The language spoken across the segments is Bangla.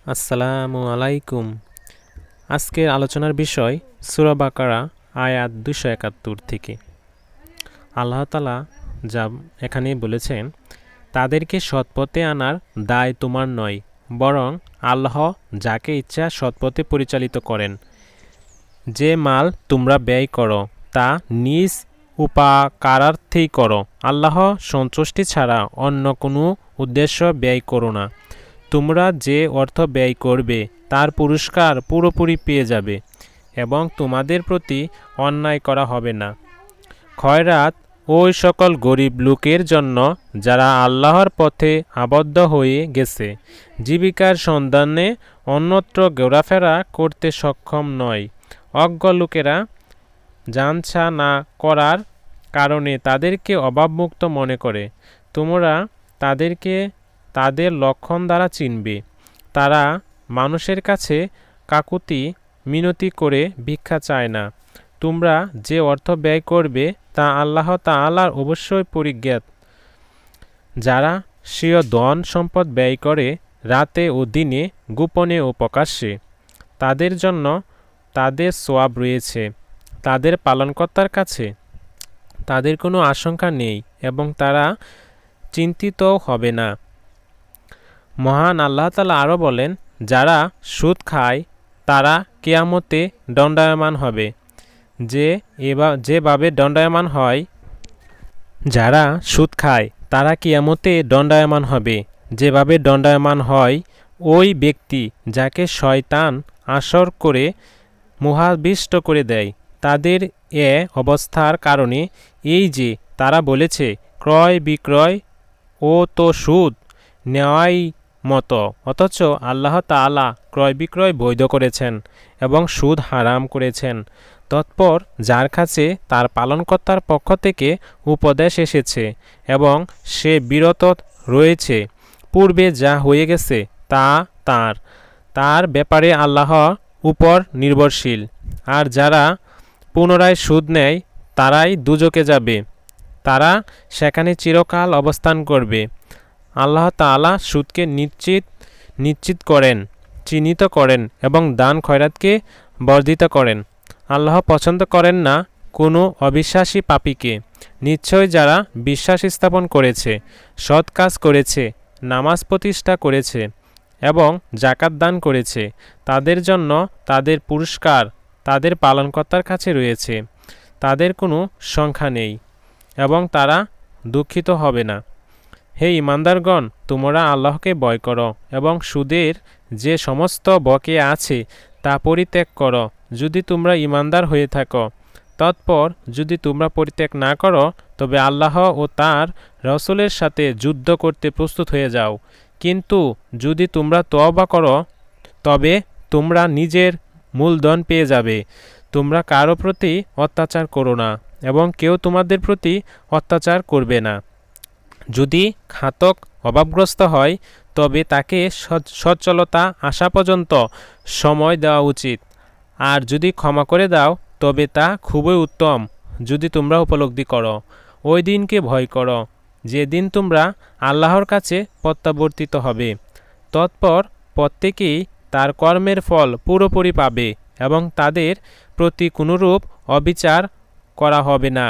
আসসালামু আলাইকুম। আজকের আলোচনার বিষয় সূরা বাকারা আয়াত 271 থেকে। আল্লাহ তাআলা যা এখানে বলেছেন, তাদেরকে সৎপথে আনার দায় তোমার নয়, বরং আল্লাহ যাকে ইচ্ছা সৎপথে পরিচালিত করেন। যে মাল তোমরা ব্যয় করো তা নিজ উপকারার্থেই করো, আল্লাহ সন্তুষ্টি ছাড়া অন্য কোনো উদ্দেশ্য ব্যয় করো না। তোমরা যে অর্থ ব্যয় করবে তার পুরস্কার পুরোপুরি পেয়ে যাবে এবং তোমাদের প্রতি অন্যায় করা হবে না। খয়রাত ওই সকল গরিব লোকের জন্য যারা আল্লাহর পথে আবদ্ধ হয়ে গেছে, জীবিকার সন্ধানে অন্যত্র ঘোরাফেরা করতে সক্ষম নয়। অজ্ঞ লোকেরা জানছা না করার কারণে তাদেরকে অভাবমুক্ত মনে করে। তোমরা তাদেরকে তাদের লক্ষণ দ্বারা চিনবে। তারা মানুষের কাছে কাকুতি মিনতি করে ভিক্ষা চায় না। তোমরা যে অর্থ ব্যয় করবে তা আল্লাহ তাআলার অবশ্যই পরিজ্ঞাত। যারা স্বীয় ধন সম্পদ ব্যয় করে রাতে ও দিনে, গোপনে ও প্রকাশ্যে, তাদের জন্য তাদের সওয়াব রয়েছে তাদের পালনকর্তার কাছে। তাদের কোনো আশঙ্কা নেই এবং তারা চিন্তিতও হবে না। মহান আল্লাহ তাআলা আরও বলেন, যারা সুদ খায় তারা কিয়ামতে দণ্ডায়মান হবে। যেভাবে দণ্ডায়মান হয়, যারা সুদ খায় তারা কিয়ামতে দণ্ডায়মান হবে, যেভাবে দণ্ডায়মান হয় ওই ব্যক্তি যাকে শয়তান আসর করে মোহাবিষ্ট করে দেয়। তাদের এ অবস্থার কারণে এই যে তারা বলেছে, ক্রয় বিক্রয় ও তো সুদ নেওয়াই মতো, অথচ আল্লাহ তাআলা ক্রয় বিক্রয় বৈধ করেছেন এবং সুদ হারাম করেছেন। তৎপর যার কাছে তার পালনকর্তার পক্ষ থেকে উপদেশ এসেছে এবং সে বিরত রয়েছে, পূর্বে যা হয়ে গেছে তা তার ব্যাপারে আল্লাহ উপর নির্ভরশীল। আর যারা পুনরায় সুদ নেয় তারাই দুজকে যাবে, তারা সেখানে চিরকাল অবস্থান করবে। আল্লাহ তাআলা সুদকে নিশ্চিত করেন, চিহ্নিত করেন এবং দান খয়রাতকে বর্ধিত করেন। আল্লাহ পছন্দ করেন না কোনো অবিশ্বাসী পাপীকে। নিশ্চয় যারা বিশ্বাস স্থাপন করেছে, সৎ কাজ করেছে, নামাজ প্রতিষ্ঠা করেছে এবং যাকাত দান করেছে, তাদের জন্য তাদের পুরস্কার তাদের পালনকর্তার কাছে রয়েছে। তাদের কোনো সংখ্যা নেই এবং তারা দুঃখিত হবে না। হে ঈমানদারগণ, তোমরা আল্লাহকে ভয় করো এবং সুদের যে সমস্ত বকেয়া আছে তা পরিত্যাগ করো, যদি তোমরা ঈমানদার হয়ে থাকো। তৎপর যদি তোমরা পরিত্যাগ না করো, তবে আল্লাহ ও তার রাসূলের সাথে যুদ্ধ করতে প্রস্তুত হয়ে যাও। কিন্তু যদি তোমরা তওবা করো, তবে তোমরা নিজের মূলধন পেয়ে যাবে। তোমরা কারো প্রতি অত্যাচার করো না এবং কেউ তোমাদের প্রতি অত্যাচার করবে না। যদি ঘাতক অভাবগ্রস্ত হয়, তবে তাকে সচ্ছলতা আসা পর্যন্ত সময় দেওয়া উচিত। আর যদি ক্ষমা করে দাও, তবে তা খুবই উত্তম, যদি তোমরা উপলব্ধি করো। ওই দিনকে ভয় করো যেদিন তোমরা আল্লাহর কাছে প্রত্যাবর্তিত হবে। তৎপর প্রত্যেকেই তার কর্মের ফল পুরোপুরি পাবে এবং তাদের প্রতি কোনরূপ অবিচার করা হবে না।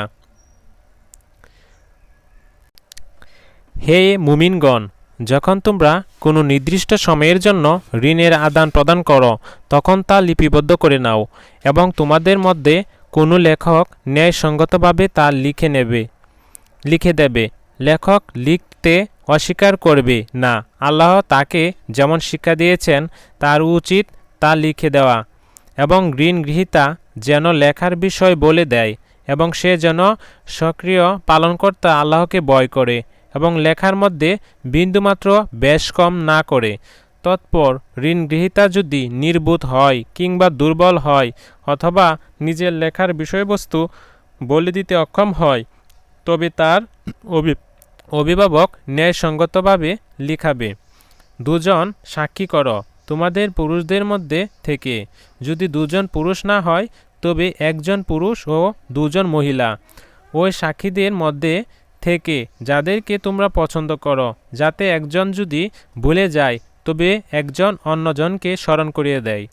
হে মুমিনগণ, যখন তোমরা কোনো নির্দিষ্ট সময়ের জন্য ঋণের আদান প্রদান করো, তখন তা লিপিবদ্ধ করে নাও এবং তোমাদের মধ্যে কোনো লেখক ন্যায়সঙ্গতভাবে তা লিখে দেবে। লেখক লিখতে অস্বীকার করবে না। আল্লাহ তাকে যেমন শিক্ষা দিয়েছেন তার উচিত তা লিখে দেওয়া, এবং ঋণ গ্রহীতা যেন লেখার বিষয় বলে দেয় এবং সে যেন সক্রিয় পালনকর্তা আল্লাহকে ভয় করে এবং লেখার মধ্যে বিন্দুমাত্র বেশ কম না করে। তৎপর ঋণগ্রহীতা যদি নির্বোধ হয় কিংবা দুর্বল হয় অথবা নিজের লেখার বিষয়বস্তু বলে দিতে অক্ষম হয়, তবে তার অভিভাবক ন্যায়সঙ্গতভাবে লিখাবে। দুজন সাক্ষী করো তোমাদের পুরুষদের মধ্যে থেকে। যদি দুজন পুরুষ না হয়, তবে একজন পুরুষ ও দুজন মহিলা ওই সাক্ষীদের মধ্যে থেকে যাদেরকে তোমরা পছন্দ করো, যাতে একজন যদি ভুলে যায় তবে একজন অন্যজনকে স্মরণ করিয়ে দেয়।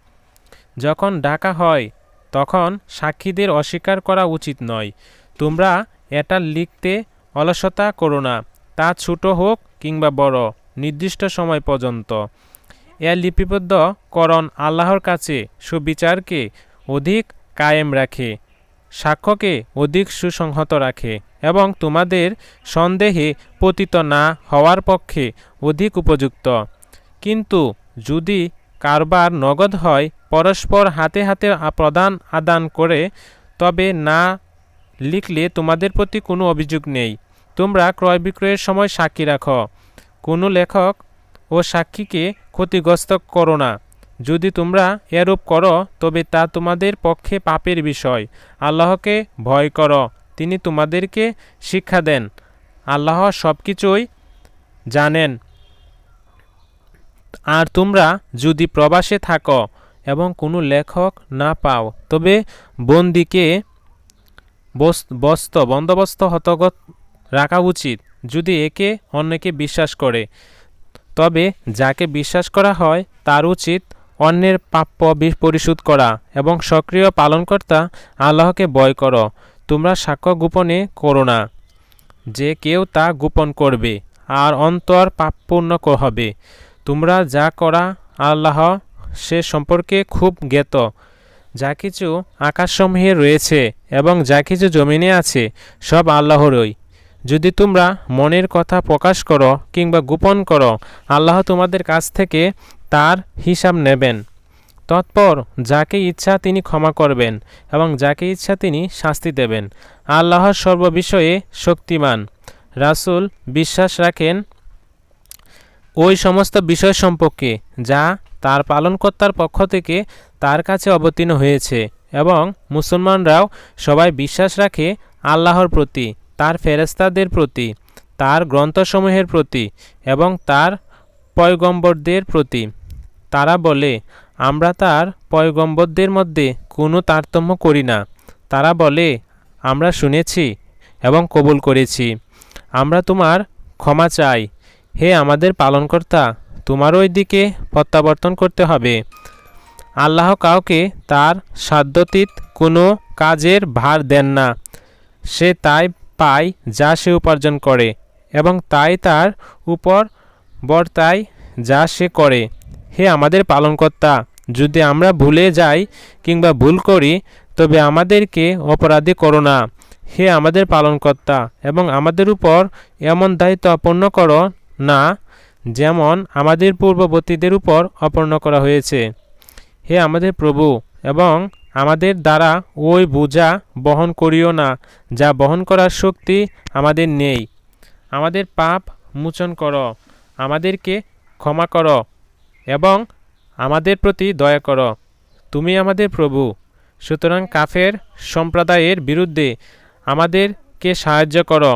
যখন ডাকা হয় তখন সাক্ষীদের অস্বীকার করা উচিত নয়। তোমরা এটা লিখতে অলসতা করো না, তা ছোট হোক কিংবা বড়, নির্দিষ্ট সময় পর্যন্ত। এর লিপিবদ্ধকরণ আল্লাহর কাছে সুবিচারকে অধিক কায়েম রাখে, সাক্ষ্যকে অধিক সুসংহত রাখে এবং তোমাদের সন্দেহে পতিত না হওয়ার পক্ষে অধিক উপযুক্ত। কিন্তু যদি কারবার নগদ হয়, পরস্পর হাতে হাতে প্রদান আদান করে, তবে না লিখলে তোমাদের প্রতি কোনো অভিযোগ নেই। তোমরা ক্রয় বিক্রয়ের সময় সাক্ষী রাখো। কোনো লেখক ও সাক্ষীকে ক্ষতিগ্রস্ত করো না। যদি তোমরা এরূপ করো তবে তা তোমাদের পক্ষে পাপের বিষয়। আল্লাহকে ভয় করো, তিনি তোমাদেরকে শিক্ষা দেন। আল্লাহ সব কিছুই জানেন। আর তোমরা যদি প্রবাসে থাকো এবং কোনো লেখক না পাও, তবে বন্দীকে বন্দোবস্ত হতগত রাখা উচিত, যদি একে অন্যকে বিশ্বাস করে। তবে যাকে বিশ্বাস করা হয় তার উচিত অন্যের প্রাপ্য পরিশোধ করা এবং সক্রিয় পালনকর্তা আল্লাহকে ভয় করো। তোমরা সাক্ষ্য গোপনে করো না, যে কেউ তা গোপন করবে আর অন্তর পাপপূর্ণ হবে। তোমরা যা করা আল্লাহ সে সম্পর্কে খুব জ্ঞাত। যা কিছু আকাশসমূহে রয়েছে এবং যা কিছু জমিনে আছে, সব আল্লাহরই। যদি তোমরা মনের কথা প্রকাশ করো কিংবা গোপন করো, আল্লাহ তোমাদের কাছ থেকে তার হিসাব নেবেন। তৎপর যাকে ইচ্ছা তিনি ক্ষমা করবেন এবং যাকে ইচ্ছা তিনি শাস্তি দেবেন। আল্লাহ সর্ববিষয়ে শক্তিমান। রাসূল বিশ্বাস রাখেন ওই সমস্ত বিষয় সম্পর্কে যা তার পালনকর্তার পক্ষ থেকে তার কাছে অবতীর্ণ হয়েছে, এবং মুসলমানরাও সবাই বিশ্বাস রাখে আল্লাহর প্রতি, তার ফেরেশতাদের প্রতি, তার গ্রন্থসমূহের প্রতি এবং তার পয়গম্বরদের প্রতি। তারা বলে, আমরা তার পয়গম্বরদের মধ্যে কোনো তারতম্য করি না। তারা বলে, আমরা শুনেছি এবং কবুল করেছি। আমরা তোমার ক্ষমা চাই, হে আমাদের পালনকর্তা, তোমার ওই দিকে প্রত্যাবর্তন করতে হবে। আল্লাহ কাউকে তার সাধ্যতীত কোনো কাজের ভার দেন না। সে তাই পায় যা সে উপার্জন করে, এবং তাই তার উপর বর্তায় যা সে করে। হে আমাদের পালনকর্তা, যদি আমরা ভুলে যাই কিংবা ভুল করি, তবে আমাদেরকে অপরাধী করো না। হে আমাদের পালনকর্তা, এবং আমাদের উপর এমন দায়িত্ব অর্পণ করো না যেমন আমাদের পূর্ববর্তীদের উপর অর্পণ করা হয়েছে। হে আমাদের প্রভু, এবং আমাদের দ্বারা ওই বোঝা বহন করিও না যা বহন করার শক্তি আমাদের নেই। আমাদের পাপ মোচন করো, আমাদেরকে ক্ষমা করো এবং আমাদের প্রতি দয়া করো। তুমি আমাদের প্রভু। সুতরাং কাফের সম্প্রদায়ের বিরুদ্ধে আমাদেরকে সাহায্য করো